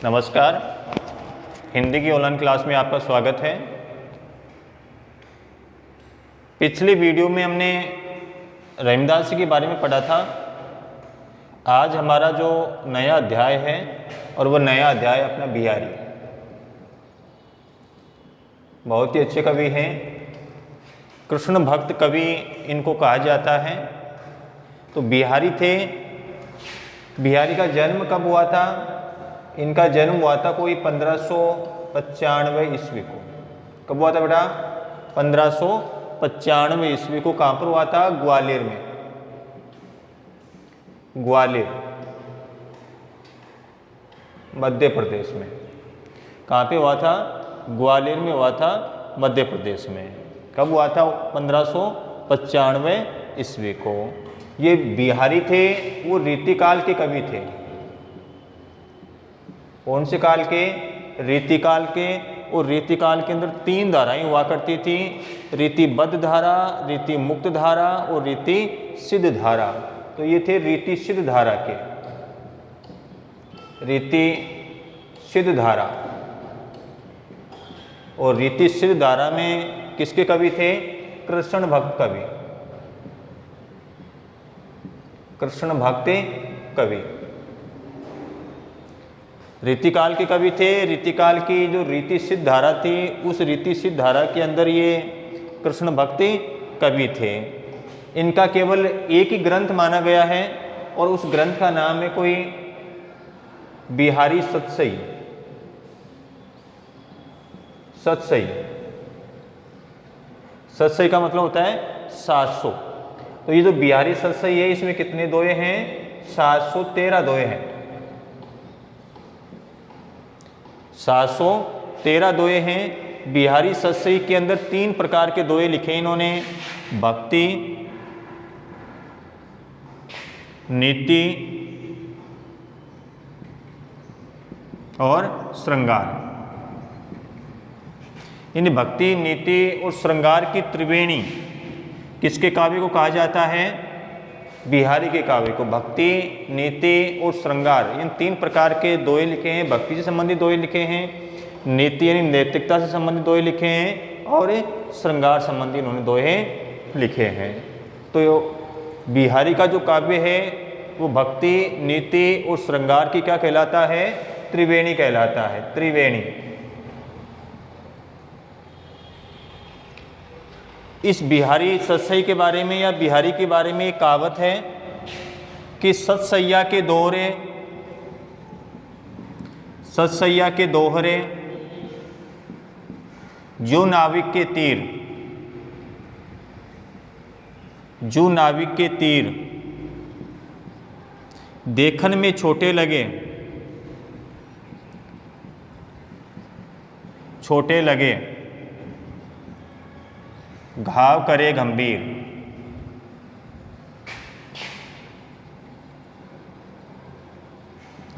नमस्कार। हिंदी की online class में आपका स्वागत है। पिछली वीडियो में हमने रहीमदास जी के बारे में पढ़ा था। आज हमारा जो नया अध्याय है और वो नया अध्याय अपना बिहारी। बहुत ही अच्छे कवि हैं, कृष्ण भक्त कवि इनको कहा जाता है। तो बिहारी थे। बिहारी का जन्म कब हुआ था? इनका जन्म हुआ था कोई 1595 ईस्वी को। कब हुआ था बेटा? 1595 ईस्वी को। कहाँ पर हुआ था? ग्वालियर में। ग्वालियर मध्य प्रदेश में। कहाँ पे हुआ था? ग्वालियर में हुआ था, मध्य प्रदेश में। कब हुआ था? 1595 ईस्वी को। ये बिहारी थे, वो रीतिकाल के कवि थे। कौन से काल के? रीतिकाल के। और रीतिकाल के अंदर 3 धाराएं हुआ करती थी, रीतिबद्ध धारा, रीति मुक्त धारा और रीति सिद्ध धारा। तो ये थे रीति सिद्ध धारा के। रीति सिद्ध धारा और रीति सिद्ध धारा में किसके कवि थे? कृष्ण भक्त कवि। कृष्ण भक्त कवि रीतिकाल के कवि थे। रीतिकाल की जो रीति सिद्ध धारा थी, उस रीति सिद्ध धारा के अंदर ये कृष्ण भक्ति कवि थे। इनका केवल एक ही ग्रंथ माना गया है और उस ग्रंथ का नाम है कोई बिहारी सतसई। सतसई। सतसई का मतलब होता है 700। तो ये जो बिहारी सतसई है, इसमें कितने दोहे हैं? 713 दोहे हैं। 713 दोहे हैं। बिहारी सतसई के अंदर 3 प्रकार के दोहे लिखे इन्होंने: भक्ति, नीति और श्रृंगार। इन भक्ति, नीति और श्रृंगार की त्रिवेणी किसके काव्य को कहा जाता है? बिहारी के काव्य को। भक्ति, नीति और श्रृंगार, इन 3 प्रकार के दोहे लिखे हैं। भक्ति से संबंधित दोहे लिखे हैं, नीति यानी नैतिकता से संबंधित दोहे लिखे हैं, और श्रृंगार संबंधी इन्होंने दोहे लिखे हैं। तो बिहारी का जो काव्य है वो भक्ति, नीति और श्रृंगार की क्या कहलाता है? त्रिवेणी कहलाता है। त्रिवेणी। इस बिहारी सतसई के बारे में या बिहारी के बारे में एक कहावत है कि सतसैया के दोहरे, सतसैया के दोहरे जो नाविक के तीर, जो नाविक के तीर देखन में छोटे लगे, छोटे लगे घाव करे गंभीर।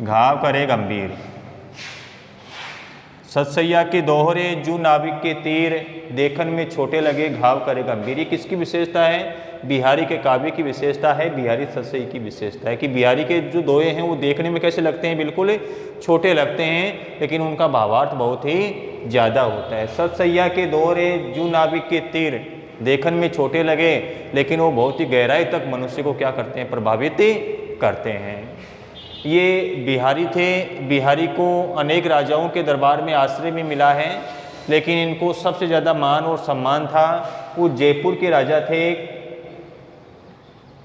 घाव करे गंभीर। सतसैया के दोहरे जो नाविक के तीर देखन में छोटे लगे घाव करे गंभीर। ये किसकी विशेषता है? बिहारी के काव्य की विशेषता है, बिहारी सतसई की विशेषता है कि बिहारी के जो दोहे हैं वो देखने में कैसे लगते हैं? बिल्कुल छोटे लगते हैं, लेकिन उनका भावार्थ बहुत ही ज़्यादा होता है। सतसैया के दोहरे जो नाविक के तीर देखन में छोटे लगे, लेकिन वो बहुत ही गहराई तक मनुष्य को क्या करते हैं? प्रभावित करते हैं। ये बिहारी थे। बिहारी को अनेक राजाओं के दरबार में आश्रय भी मिला है, लेकिन इनको सबसे ज़्यादा मान और सम्मान था। वो जयपुर के राजा थे।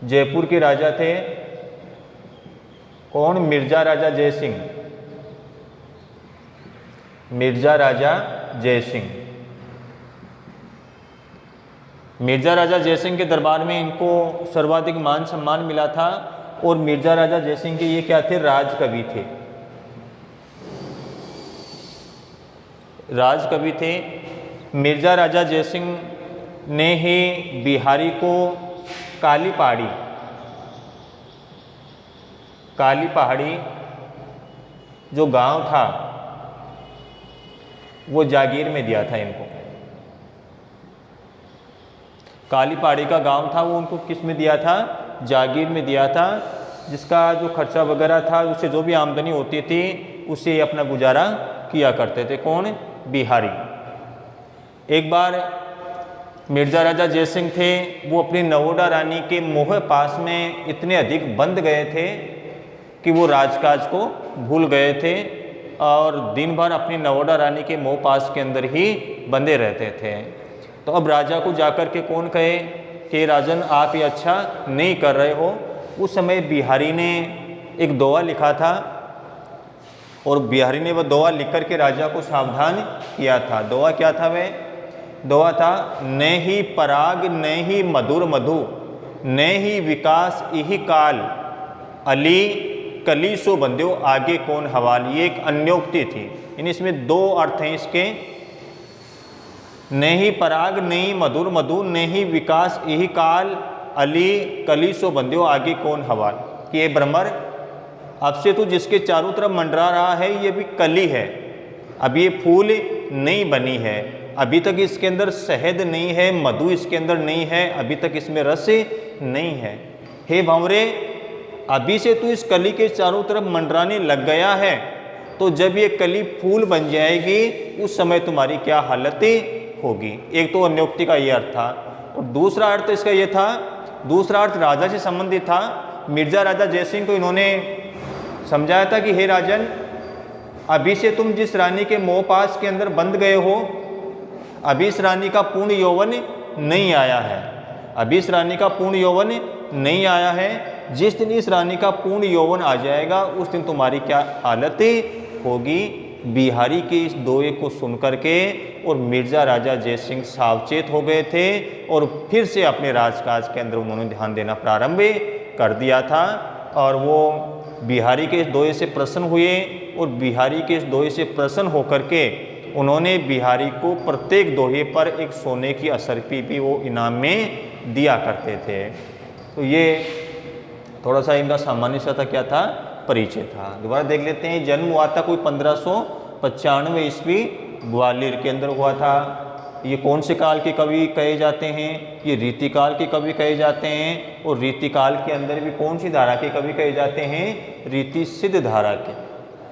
जयपुर के राजा थे कौन? मिर्जा राजा जयसिंह। मिर्जा राजा जयसिंह। मिर्जा राजा जयसिंह के दरबार में इनको सर्वाधिक मान सम्मान मिला था। और मिर्जा राजा जयसिंह के ये क्या थे? राजकवि थे। राजकवि थे। मिर्जा राजा जयसिंह ने ही बिहारी को काली पहाड़ी, काली पहाड़ी जो गांव था वो जागीर में दिया था इनको। काली पहाड़ी का गांव था वो उनको किस में दिया था? जागीर में दिया था। जिसका जो खर्चा वगैरह था, उससे जो भी आमदनी होती थी उससे अपना गुजारा किया करते थे। कौन? बिहारी। एक बार मिर्ज़ा राजा जयसिंह थे, वो अपनी नवोडा रानी के मोह पास में इतने अधिक बंध गए थे कि वो राजकाज को भूल गए थे और दिन भर अपनी नवोडा रानी के मोह पास के अंदर ही बंधे रहते थे। तो अब राजा को जाकर के कौन कहे कि राजन आप ये अच्छा नहीं कर रहे हो। उस समय बिहारी ने एक दोहा लिखा था और बिहारी ने वह दोहा लिख कर के राजा को सावधान किया था। दोहा क्या था? वह दोहा था, न ही पराग न ही मधुर मधु, न ही विकास यही काल, अली कली सो बंध्यो आगे कौन हवाल। ये एक अन्योक्ति थी। यानी इसमें दो अर्थ हैं इसके, न ही पराग न ही मधुर मधु, न ही विकास यही काल, अली कली सो बंध्यो आगे कौन हवाल। कि ये भ्रमर, अब से तो जिसके चारों तरफ मंडरा रहा है ये भी कली है, अभी ये फूल नहीं बनी है, अभी तक इसके अंदर शहद नहीं है, मधु इसके अंदर नहीं है, अभी तक इसमें रस नहीं है। हे भंवरे, अभी से तू इस कली के चारों तरफ मंडराने लग गया है, तो जब ये कली फूल बन जाएगी उस समय तुम्हारी क्या हालत होगी। एक तो अन्योक्ति का ये अर्थ था और दूसरा अर्थ इसका ये था, दूसरा अर्थ राजा से संबंधित था। मिर्ज़ा राजा जयसिंह को इन्होंने समझाया था कि हे राजन, अभी से तुम जिस रानी के मोह पास के अंदर बंध गए हो, अभी इस रानी का पूर्ण यौवन नहीं आया है, अभी इस रानी का पूर्ण यौवन नहीं आया है। जिस दिन इस रानी का पूर्ण यौवन आ जाएगा उस दिन तुम्हारी क्या हालत होगी। बिहारी के इस दोहे को सुन करके और मिर्ज़ा राजा जयसिंह सावचेत हो गए थे और फिर से अपने राजकाज के अंदर उन्होंने ध्यान देना प्रारंभ कर दिया था और वो बिहारी के इस दोहे से प्रसन्न हुए और बिहारी के इस दोहे से प्रसन्न होकर के उन्होंने बिहारी को प्रत्येक दोहे पर एक सोने की असरपी भी वो इनाम में दिया करते थे। तो ये थोड़ा सा इनका सामान्य सा था, क्या था, परिचय था। दोबारा देख लेते हैं। जन्म हुआ था कोई 1595 ईस्वी ग्वालियर के अंदर हुआ था। ये कौन से काल के कवि कहे जाते हैं? ये रीतिकाल के कवि कहे जाते हैं और रीतिकाल के अंदर भी कौन सी धारा के कवि कहे जाते हैं? रीति सिद्ध धारा के।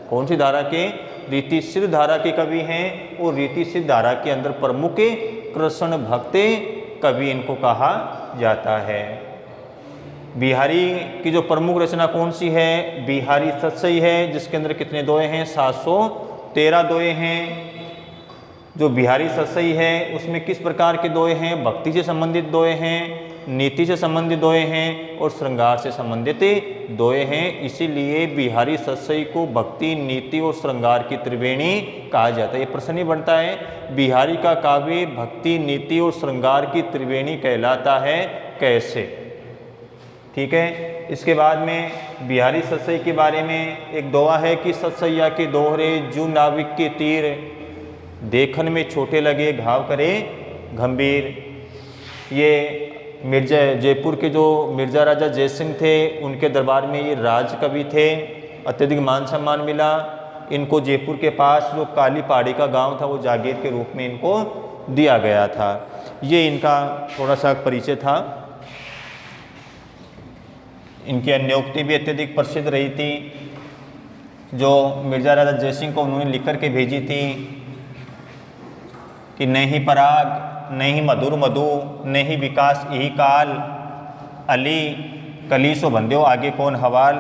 कौन सी धारा के? रीति सिद्ध धारा के कवि हैं और रीति सिद्ध धारा के अंदर प्रमुख कृष्ण भक्त कवि इनको कहा जाता है। बिहारी की जो प्रमुख रचना कौन सी है? बिहारी सतसई है, जिसके अंदर कितने दोहे हैं? 713 दोहे हैं। जो बिहारी सतसई है उसमें किस प्रकार के दोहे हैं? भक्ति से संबंधित दोहे हैं, नीति से संबंधित दोहे हैं और श्रृंगार से संबंधित दोहे हैं। इसीलिए बिहारी सतसई को भक्ति, नीति और श्रृंगार की त्रिवेणी कहा जाता है। ये प्रश्न ही बनता है, बिहारी का काव्य भक्ति, नीति और श्रृंगार की त्रिवेणी कहलाता है कैसे? ठीक है। इसके बाद में बिहारी सतसई के बारे में एक दोहा है कि सतसैया के दोहरे जू नाविक के तीर, देखन में छोटे लगे घाव करे गंभीर। ये मिर्जा जयपुर के जो मिर्ज़ा राजा जयसिंह थे उनके दरबार में ये राज कवि थे, अत्यधिक मान सम्मान मिला इनको। जयपुर के पास जो काली पहाड़ी का गांव था वो जागीर के रूप में इनको दिया गया था। ये इनका थोड़ा सा परिचय था। इनकी अन्योक्ति भी अत्यधिक प्रसिद्ध रही थी, जो मिर्ज़ा राजा जयसिंह को उन्होंने लिख कर के भेजी थी कि न ही पराग न ही मधुर मधु, न ही विकास यही काल, अली कली सो बंध्यो आगे कौन हवाल।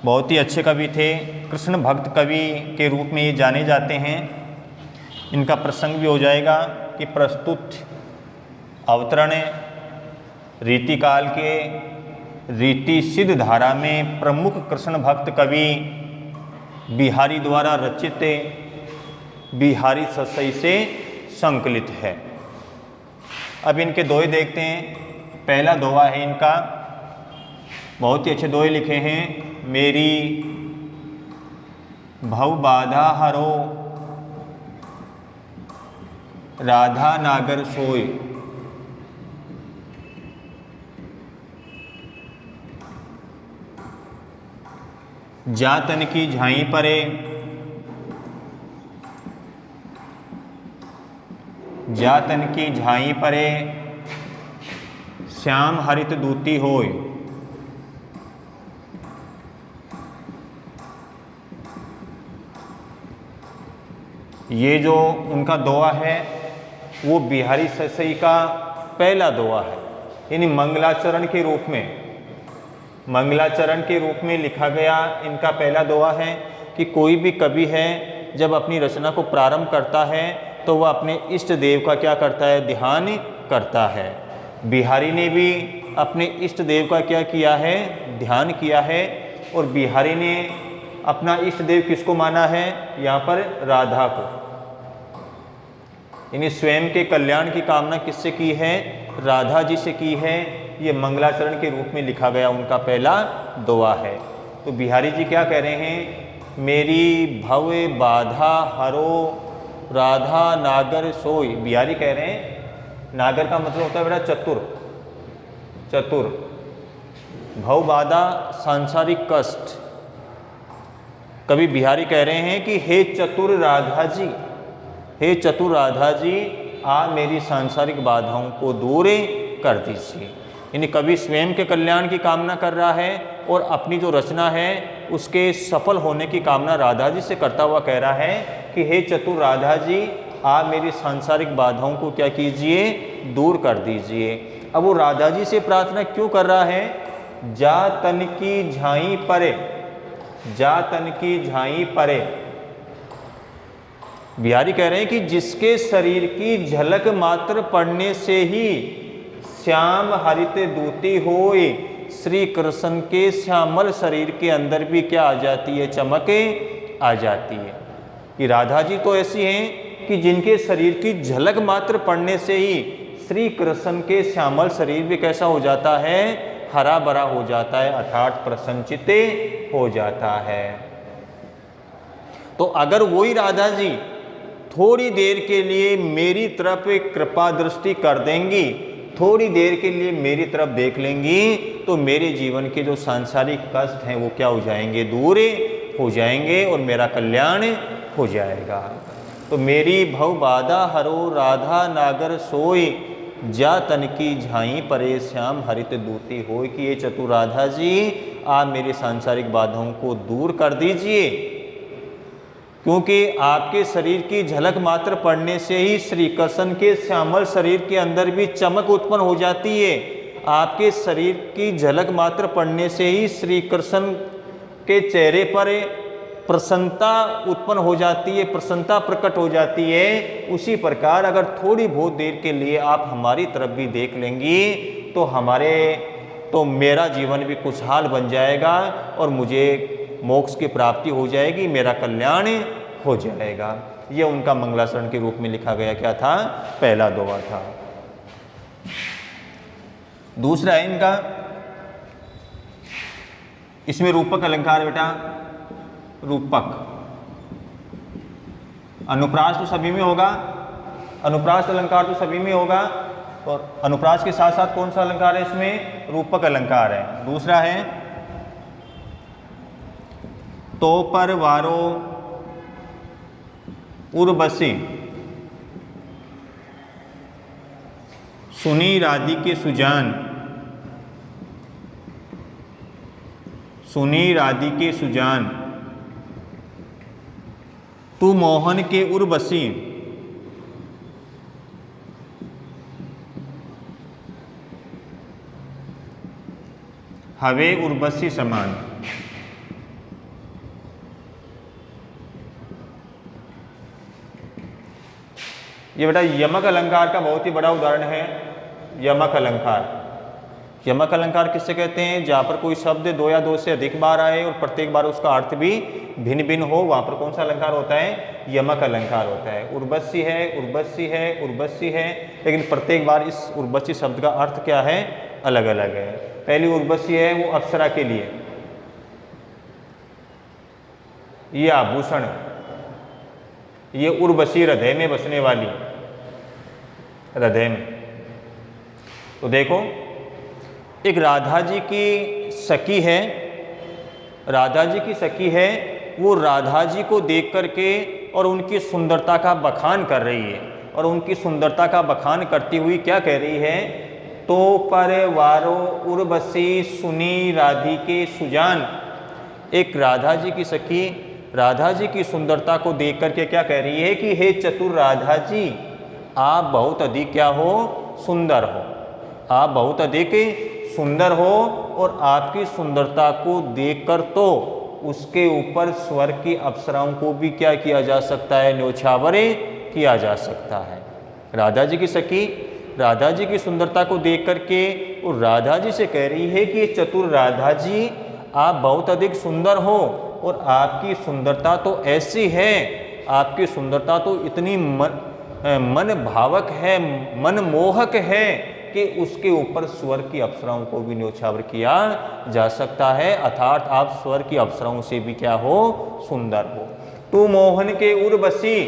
बहुत ही अच्छे कवि थे, कृष्ण भक्त कवि के रूप में ये जाने जाते हैं। इनका प्रसंग भी हो जाएगा कि प्रस्तुत अवतरण रीतिकाल के रीति सिद्ध धारा में प्रमुख कृष्ण भक्त कवि बिहारी द्वारा रचित बिहारी सतसई से संकलित है। अब इनके दोहे देखते हैं। पहला दोहा है इनका, बहुत ही अच्छे दोहे लिखे हैं। मेरी भव बाधा हरो राधा नागर सोय, जातन की झाई परे, जातन की झाई परे, श्याम हरित दूती होय। ये जो उनका दोहा है वो बिहारी ससई का पहला दोहा है, यानी मंगलाचरण के रूप में, मंगलाचरण के रूप में लिखा गया इनका पहला दोहा है कि कोई भी कवि है जब अपनी रचना को प्रारंभ करता है तो वह अपने इष्ट देव का क्या करता है, ध्यान करता है। बिहारी ने भी अपने इष्ट देव का क्या किया है, ध्यान किया है। और बिहारी ने अपना इष्ट देव किसको माना है, यहाँ पर राधा को, यानी स्वयं के कल्याण की कामना किससे की है, राधा जी से की है। ये मंगलाचरण के रूप में लिखा गया उनका पहला दोहा है। तो बिहारी जी क्या कह रहे हैं, मेरी भव बाधा हरो राधा नागर सोई। बिहारी कह रहे हैं, नागर का मतलब होता है बेटा चतुर, चतुर, भव बाधा सांसारिक कष्ट। कभी बिहारी कह रहे हैं कि हे चतुर राधा जी, हे चतुर राधा जी, आप मेरी सांसारिक बाधाओं को दूर कर दीजिए। यानी कभी स्वयं के कल्याण की कामना कर रहा है और अपनी जो रचना है उसके सफल होने की कामना राधा जी से करता हुआ कह रहा है कि हे चतुर राधा जी, आप मेरी सांसारिक बाधाओं को क्या कीजिए, दूर कर दीजिए। अब वो राधा जी से प्रार्थना क्यों कर रहा है, जा तन की झाई परे, जा तन की झाई परे। बिहारी कह रहे हैं कि जिसके शरीर की झलक मात्र पड़ने से ही श्याम हरित दूती होए, श्री कृष्ण के श्यामल शरीर के अंदर भी क्या आ जाती है, चमक आ जाती है। कि राधा जी तो ऐसी हैं कि जिनके शरीर की झलक मात्र पड़ने से ही श्री कृष्ण के श्यामल शरीर भी कैसा हो जाता है, हरा भरा हो जाता है, अर्थात प्रसन्नचित्त हो जाता है। तो अगर वही राधा जी थोड़ी देर के लिए मेरी तरफ कृपा दृष्टि कर देंगी, थोड़ी देर के लिए मेरी तरफ देख लेंगी, तो मेरे जीवन के जो सांसारिक कष्ट हैं वो क्या हो जाएंगे, दूर हो जाएंगे और मेरा कल्याण हो जाएगा। तो मेरी भव बाधा हरो राधा नागर सोई, जा तन की झाई परे श्याम हरित दूती होय। कि ये चतुर राधा जी, आप मेरी सांसारिक बाधाओं को दूर कर दीजिए, क्योंकि आपके शरीर की झलक मात्र पड़ने से ही श्री कृष्ण के श्यामल शरीर के अंदर भी चमक उत्पन्न हो जाती है। आपके शरीर की झलक मात्र पड़ने से ही श्री कृष्ण के चेहरे पर प्रसन्नता उत्पन्न हो जाती है, प्रसन्नता प्रकट हो जाती है। उसी प्रकार अगर थोड़ी बहुत देर के लिए आप हमारी तरफ भी देख लेंगी तो मेरा जीवन भी खुशहाल बन जाएगा और मुझे मोक्ष की प्राप्ति हो जाएगी, मेरा कल्याण हो जाएगा। ये उनका मंगलाचरण के रूप में लिखा गया क्या था, पहला दोहा था। दूसरा है इनका, इसमें रूपक अलंकार बेटा, रूपक। अनुप्रास तो सभी में होगा, अनुप्रास अलंकार तो सभी में होगा, और अनुप्रास के साथ साथ कौन सा अलंकार है इसमें, रूपक अलंकार है। दूसरा है तो पर वारो उर्वशी, सुनी राधिके सुजान, सुनी राधिके सुजान, तू मोहन के उर्वशी, हवे उर्वशी समान। ये बेटा यमक अलंकार का बहुत ही बड़ा उदाहरण है। यमक अलंकार, यमक अलंकार किससे कहते हैं, जहाँ पर कोई शब्द दो या दो से अधिक बार आए और प्रत्येक बार उसका अर्थ भी भिन्न भिन्न हो, वहाँ पर कौन सा अलंकार होता है, यमक अलंकार होता है। उर्वशी है, उर्वशी है, उर्वशी है, लेकिन प्रत्येक बार इस उर्वशी शब्द का अर्थ क्या है, अलग अलग है। पहली उर्वशी है वो अप्सरा के लिए, ये आभूषण, ये उर्वशी हृदय में बसने वाली, हृदय में। तो देखो एक राधा जी की सखी है, राधा जी की सखी है, वो राधा जी को देख करके और उनकी सुंदरता का बखान कर रही है, और उनकी सुंदरता का बखान करती हुई क्या कह रही है, तो पर वारो उर्वशी सुनी राधिके सुजान। एक राधा जी की सखी राधा जी की सुंदरता को देख करके क्या कह रही है कि हे चतुर राधा जी, आप बहुत अधिक क्या हो, सुंदर हो, आप बहुत अधिक सुंदर हो, और आपकी सुंदरता को देखकर तो उसके ऊपर स्वर्ग की अप्सराओं को भी क्या किया जा सकता है, न्योछावर किया जा सकता है। राधा जी की सखी राधा जी की सुंदरता को देख करके और राधा जी से कह रही है कि चतुर राधा जी, आप बहुत अधिक सुंदर हो, और आपकी सुंदरता तो ऐसी है, आपकी सुंदरता तो इतनी मन भावक है, मन मोहक है कि उसके ऊपर स्वर्ग की अप्सराओं को भी न्योछावर किया जा सकता है, अर्थात आप स्वर्ग की अप्सराओं से भी क्या हो, सुंदर हो। तू मोहन के उर्वशी,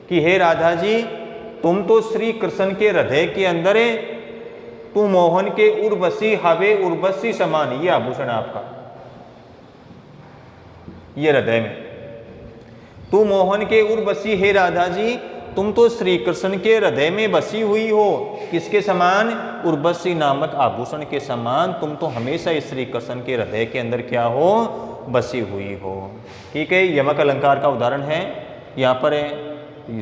कि हे राधा जी, तुम तो श्री कृष्ण के हृदय के अंदर है, तू मोहन के उर्वशी हवे उर्वशी समान, ये आभूषण आपका, ये हृदय में, तू मोहन के उर्वशी, हे राधा जी, तुम तो श्री कृष्ण के हृदय में बसी हुई हो, किसके समान, उर्वशी नामक आभूषण के समान, तुम तो हमेशा श्री कृष्ण के हृदय के अंदर क्या हो, बसी हुई हो। ठीक है, यमक अलंकार का उदाहरण है। यहाँ पर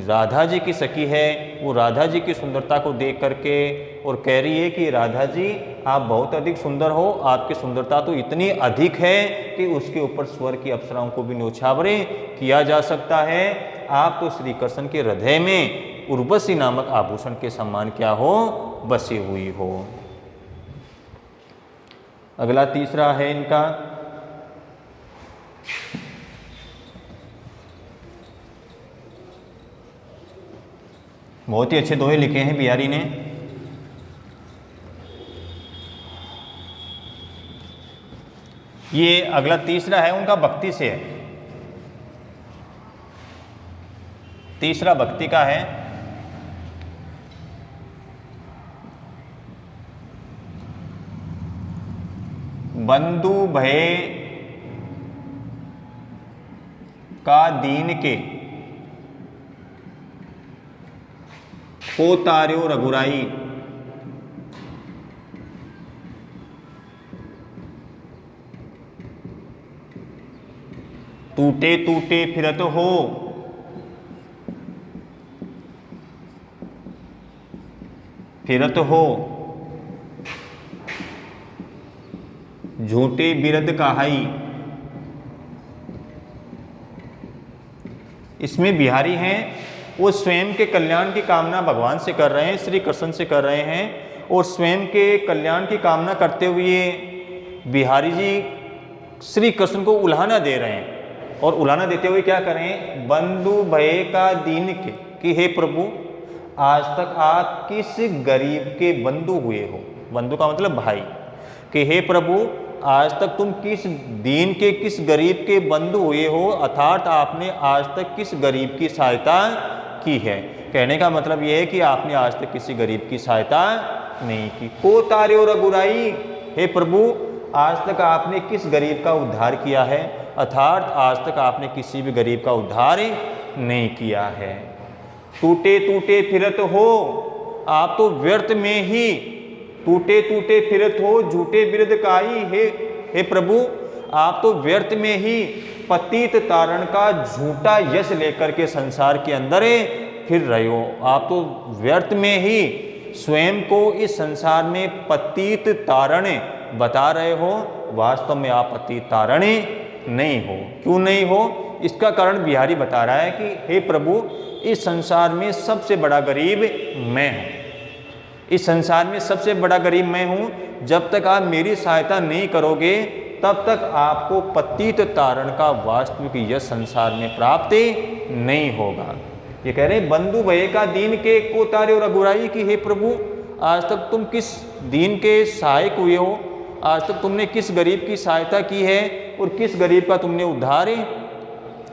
राधा जी की सखी है, वो राधा जी की सुंदरता को देख करके और कह रही है कि राधा जी, आप बहुत अधिक सुंदर हो, आपकी सुंदरता तो इतनी अधिक है कि उसके ऊपर स्वर्ग की अप्सराओं को भी न्योछावर किया जा सकता है। आप तो श्री कृष्ण के हृदय में उर्वशी नामक आभूषण के समान क्या हो, बसी हुई हो। अगला तीसरा है इनका, बहुत ही अच्छे दोहे लिखे हैं बिहारी ने। ये अगला तीसरा है उनका भक्ति से है, तीसरा भक्ति का है। बंधु भय का दीन के, को तार्यो रघुराई, टूटे टूटे फिरत हो, फिरत हो, झूठे बिरद कहाई। इसमें बिहारी हैं, वो स्वयं के कल्याण की कामना भगवान से कर रहे हैं, श्री कृष्ण से कर रहे हैं, और स्वयं के कल्याण की कामना करते हुए बिहारी जी श्री कृष्ण को उल्हाना दे रहे हैं, और उल्हाना देते हुए क्या करें, बंधु भय का दीन के, कि हे प्रभु, आज तक आप किस गरीब के बंधु हुए हो, बंधु का मतलब भाई, कि हे प्रभु, आज तक तुम किस दीन के, किस गरीब के बंधु हुए हो, अर्थात आपने आज तक किस गरीब की सहायता की है। कहने का मतलब यह है कि आपने आज तक किसी गरीब की सहायता नहीं की। को तार्यो रघुराई, हे प्रभु, आज तक आपने किस गरीब का उद्धार किया है, अर्थात आज तक आपने किसी भी गरीब का उद्धार नहीं किया है। टूटे टूटे फिरत हो, आप तो व्यर्थ में ही टूटे टूटे फिरत हो, झूठे बिरद काई, हे प्रभु, आप तो व्यर्थ में ही पतित तारण का झूठा यश लेकर के संसार के अंदर फिर रहे हो। आप तो व्यर्थ में ही स्वयं को इस संसार में पतित तारण बता रहे हो, वास्तव में आप पतित तारण नहीं हो। क्यों नहीं हो, इसका कारण बिहारी बता रहा है कि हे प्रभु, इस संसार में सबसे बड़ा गरीब मैं हूँ, इस संसार में सबसे बड़ा गरीब मैं हूँ। जब तक आप मेरी सहायता नहीं करोगे, तब तक आपको पतित तारण का वास्तविक यश संसार में प्राप्त नहीं होगा। ये कह रहे हैं, बंधु भय का दीन के, को तार्यो रघुराई, की हे प्रभु, आज तक तुम किस दीन के सहायक हुए हो, आज तक तुमने किस गरीब की सहायता की है और किस गरीब का तुमने उद्धार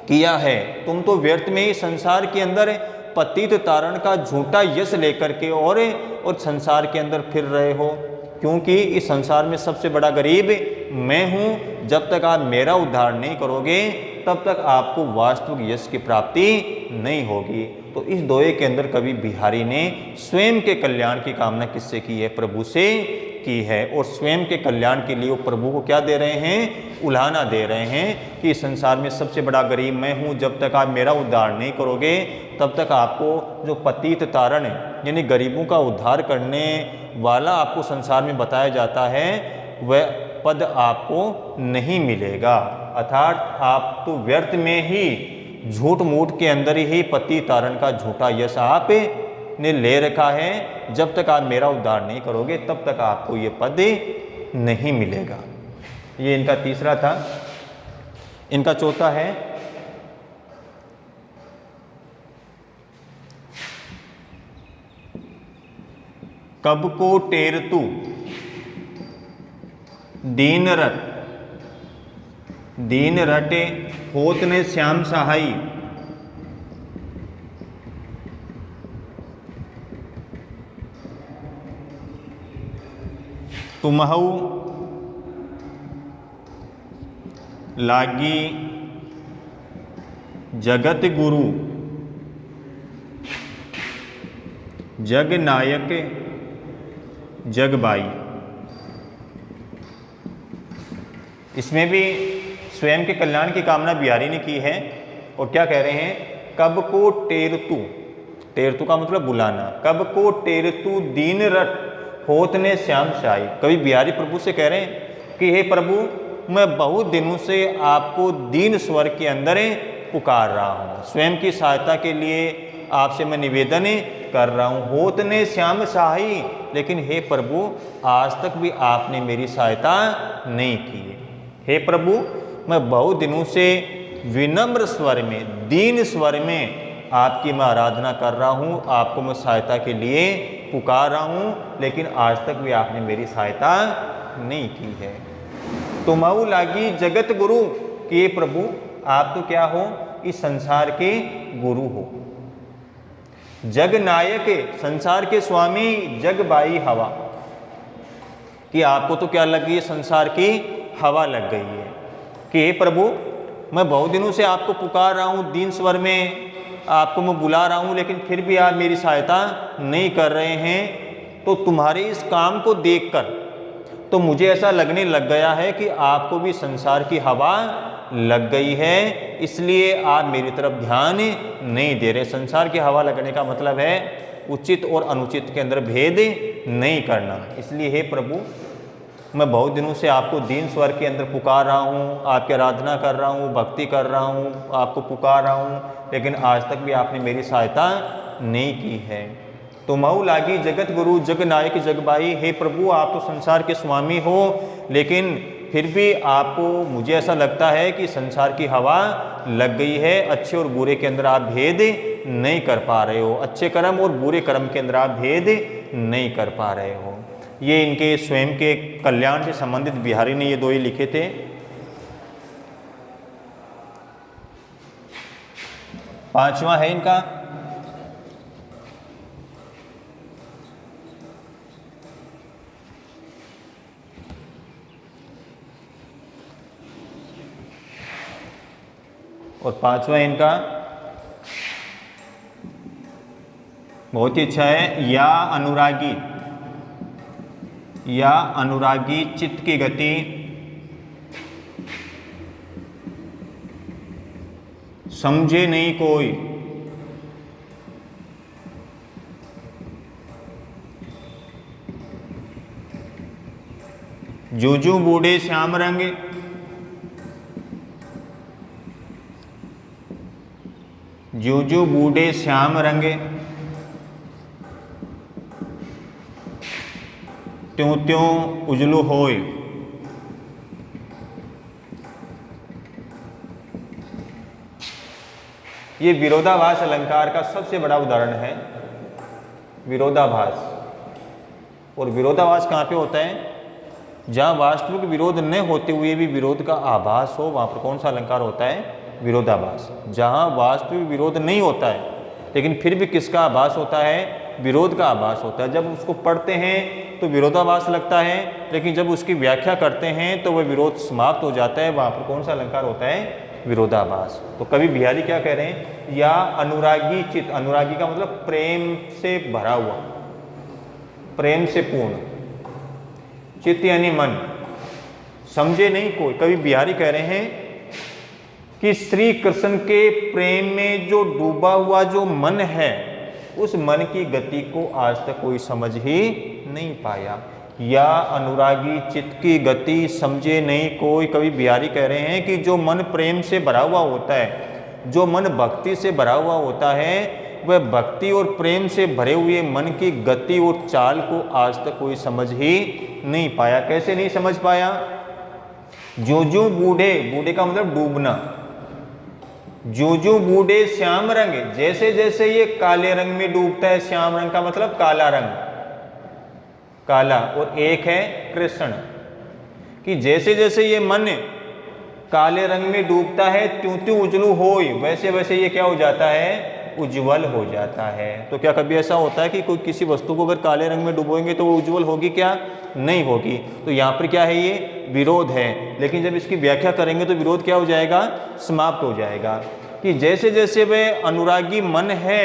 किया है। तुम तो व्यर्थ में ही संसार के अंदर पतित तारण का झूठा यश लेकर के और संसार के अंदर फिर रहे हो, क्योंकि इस संसार में सबसे बड़ा गरीब मैं हूँ। जब तक आप मेरा उद्धार नहीं करोगे, तब तक आपको वास्तविक यश की प्राप्ति नहीं होगी। तो इस दोहे के अंदर कवि बिहारी ने स्वयं के कल्याण की कामना किससे की है, प्रभु से की है और स्वयं के कल्याण के लिए वो प्रभु को क्या दे रहे हैं, उलाहना दे रहे हैं कि संसार में सबसे बड़ा गरीब मैं हूँ, जब तक आप मेरा उद्धार नहीं करोगे तब तक आपको जो पतित तारण है यानी गरीबों का उद्धार करने वाला आपको संसार में बताया जाता है वह पद आपको नहीं मिलेगा। अर्थात आप तो व्यर्थ में ही झूठ मूठ के अंदर ही पति तारण का झूठा यश आप ने ले रखा है, जब तक आप मेरा उद्धार नहीं करोगे तब तक आपको ये पद नहीं मिलेगा। ये इनका तीसरा था। इनका चौथा है कब को टेरतु दीन रटे होत ने श्याम सहाई, तुमहु लागी जगत गुरु जग नायक जग बाई। इसमें भी स्वयं के कल्याण की कामना बिहारी ने की है और क्या कह रहे हैं, कब को टेरतु, टेरतु का मतलब बुलाना, कब को टेरतु दीन रट होत ने श्याम शाही। कभी बिहारी प्रभु से कह रहे हैं कि हे प्रभु मैं बहुत दिनों से आपको दीन स्वर के अंदर पुकार रहा हूँ, स्वयं की सहायता के लिए आपसे मैं निवेदन कर रहा हूँ, होत ने श्याम शाही, लेकिन हे प्रभु आज तक भी आपने मेरी सहायता नहीं की। हे प्रभु मैं बहुत दिनों से विनम्र स्वर में दीन स्वर में आपकी मैं आराधना कर रहा हूँ, आपको मैं सहायता के लिए पुकार रहा हूँ, लेकिन आज तक भी आपने मेरी सहायता नहीं की है। तुमहु लागी जगत गुरु, कि प्रभु आप तो क्या हो, इस संसार के गुरु हो, जग नायक संसार के स्वामी, जग बाई हवा, कि आपको तो क्या लग गई है, संसार की हवा लग गई है। कि हे प्रभु मैं बहुत दिनों से आपको पुकार रहा हूँ, दीन स्वर में आपको मैं बुला रहा हूँ, लेकिन फिर भी आप मेरी सहायता नहीं कर रहे हैं। तो तुम्हारे इस काम को देखकर तो मुझे ऐसा लगने लग गया है कि आपको भी संसार की हवा लग गई है, इसलिए आप मेरी तरफ ध्यान नहीं दे रहे। संसार की हवा लगने का मतलब है उचित और अनुचित के अंदर भेद नहीं करना। इसलिए हे प्रभु मैं बहुत दिनों से आपको दीन स्वर के अंदर पुकार रहा हूँ, आपकी आराधना कर रहा हूँ, भक्ति कर रहा हूँ, आपको पुकार रहा हूँ, लेकिन आज तक भी आपने मेरी सहायता नहीं की है। तुमहु लागी जगत गुरु जग नायक जग बाई, हे प्रभु आप तो संसार के स्वामी हो, लेकिन फिर भी आपको मुझे ऐसा लगता है कि संसार की हवा लग गई है, अच्छे और बुरे के अंदर आप भेद नहीं कर पा रहे हो, अच्छे कर्म और बुरे कर्म के अंदर आप भेद नहीं कर पा रहे हो। ये इनके स्वयं के कल्याण से संबंधित बिहारी ने ये दो ही लिखे थे। पांचवा है इनका और पांचवा इनका बहुत ही अच्छा है, या अनुरागी चित्त की गति समझे नहीं कोई, जूजू बूढ़े श्याम रंग, जूजू बूढ़े श्याम रंगे, त्यों त्यों उजलू होय। ये विरोधाभास अलंकार का सबसे बड़ा उदाहरण है, विरोधाभास। और विरोधाभास कहाँ पे होता है, जहाँ वास्तविक विरोध न होते हुए भी विरोध का आभास हो, वहाँ पर कौन सा अलंकार होता है, विरोधाभास। जहाँ वास्तविक विरोध नहीं होता है लेकिन फिर भी किसका आभास होता है, विरोध का आभास होता है। जब उसको पढ़ते हैं तो विरोधाभास लगता है, लेकिन जब उसकी व्याख्या करते हैं तो वह विरोध समाप्त हो जाता है, वहाँ पर कौन सा अलंकार होता है, विरोधाभास। तो कवि बिहारी क्या कह रहे हैं, या अनुरागी चित्त, अनुरागी का मतलब प्रेम से भरा हुआ, प्रेम से पूर्ण, चित्त यानी मन, समझे नहीं कोई। कवि बिहारी कह रहे हैं कि श्री कृष्ण के प्रेम में जो डूबा हुआ जो मन है, उस मन की गति को आज तक कोई समझ ही नहीं पाया, या अनुरागी चित्त की गति समझे नहीं कोई। कवि बिहारी कह रहे हैं कि जो मन प्रेम से भरा हुआ होता है, जो मन भक्ति से भरा हुआ होता है, वह भक्ति और प्रेम से भरे हुए मन की गति और चाल को आज तक कोई समझ ही नहीं पाया। कैसे नहीं समझ पाया? जो जो बूढ़े, बूढ़े का मतलब डूबना, जो जो बूढ़े श्याम रंग, जैसे जैसे ये काले रंग में डूबता है, श्याम रंग का मतलब काला रंग, काला, और एक है कृष्ण, कि जैसे जैसे ये मन काले रंग में डूबता है, त्यों त्यों उजलू होय, वैसे वैसे ये क्या हो जाता है? उज्जवल हो जाता है। तो क्या कभी ऐसा होता है कि कोई किसी वस्तु को अगर काले रंग में डुबोएंगे तो वो उज्जवल होगी क्या? नहीं होगी। तो यहाँ पर क्या है? ये विरोध है। लेकिन जब इसकी व्याख्या करेंगे तो विरोध क्या हो जाएगा? समाप्त हो जाएगा। कि जैसे जैसे वह अनुरागी मन है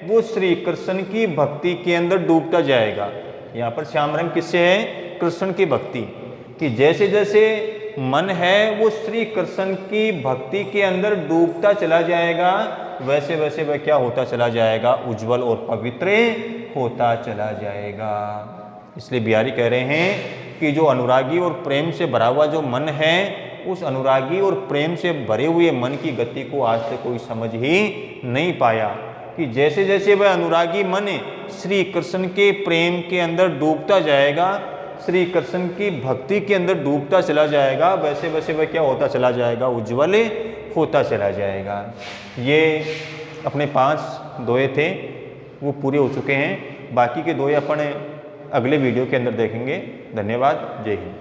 वो श्री कृष्ण की भक्ति के अंदर डूबता जाएगा। यहाँ पर श्याम रंग किससे है? कृष्ण की भक्ति। कि जैसे जैसे मन है वो श्री कृष्ण की भक्ति के अंदर डूबता चला जाएगा, वैसे वैसे वह क्या होता चला जाएगा? उज्जवल और पवित्र होता चला जाएगा। इसलिए बिहारी कह रहे हैं कि जो अनुरागी और प्रेम से भरा हुआ जो मन है, उस अनुरागी और प्रेम से भरे हुए मन की गति को आज तक कोई समझ ही नहीं पाया। कि जैसे जैसे वह अनुरागी मन श्री कृष्ण के प्रेम के अंदर डूबता जाएगा, श्री कृष्ण की भक्ति के अंदर डूबता चला जाएगा, वैसे वैसे वह क्या होता चला जाएगा? उज्जवल होता चला जाएगा। ये अपने 5 दोहे थे, वो पूरे हो चुके हैं। बाकी के दोहे अपन अगले वीडियो के अंदर देखेंगे। धन्यवाद। जय हिंद।